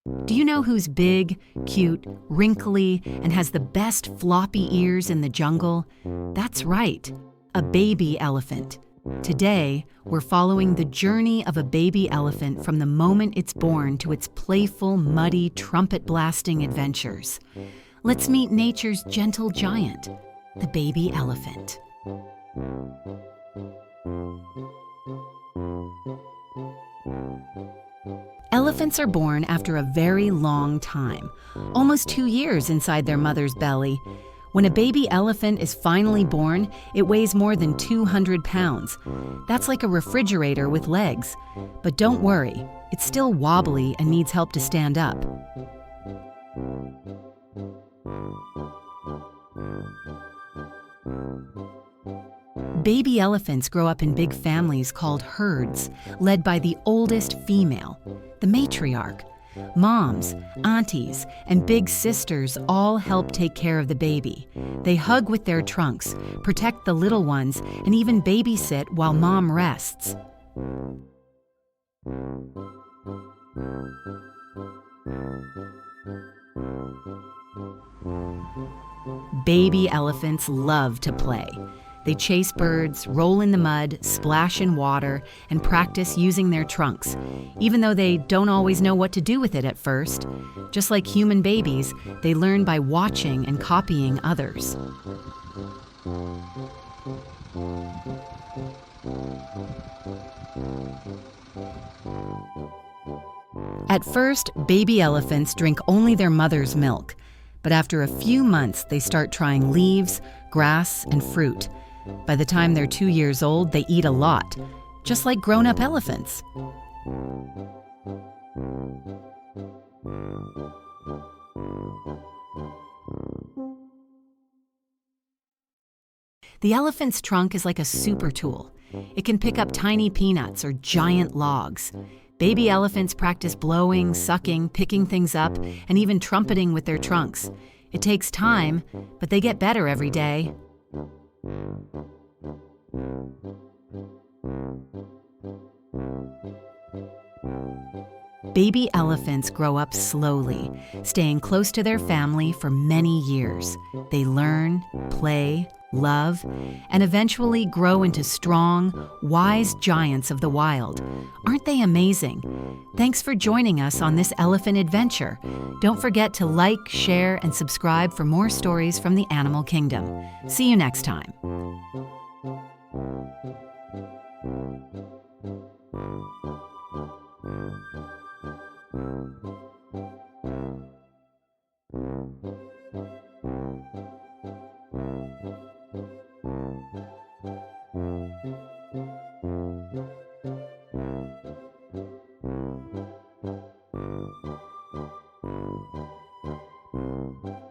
Do you know who's big, cute, wrinkly, and has the best floppy ears in the jungle? That's right, a baby elephant. Today, we're following the journey of a baby elephant from the moment it's born to its playful, muddy, trumpet-blasting adventures. Let's meet nature's gentle giant, the baby elephant. Elephants are born after a very long time, almost 2 years inside their mother's belly. When a baby elephant is finally born, it weighs more than 200 pounds. That's like a refrigerator with legs. But don't worry, it's still wobbly and needs help to stand up. Baby elephants grow up in big families called herds, led by the oldest female, the matriarch. Moms, aunties, and big sisters all help take care of the baby. They hug with their trunks, protect the little ones, and even babysit while mom rests. Baby elephants love to play. They chase birds, roll in the mud, splash in water, and practice using their trunks, even though they don't always know what to do with it at first. Just like human babies, they learn by watching and copying others. At first, baby elephants drink only their mother's milk, but after a few months, they start trying leaves, grass, and fruit. By the time they're 2 years old, they eat a lot, just like grown-up elephants. The elephant's trunk is like a super tool. It can pick up tiny peanuts or giant logs. Baby elephants practice blowing, sucking, picking things up, and even trumpeting with their trunks. It takes time, but they get better every day. Baby elephants grow up slowly, staying close to their family for many years. They learn, play, love, and eventually grow into strong, wise giants of the wild. Aren't they amazing? Thanks for joining us on this elephant adventure. Don't forget to like, share, and subscribe for more stories from the animal kingdom. See you next time. Thank you.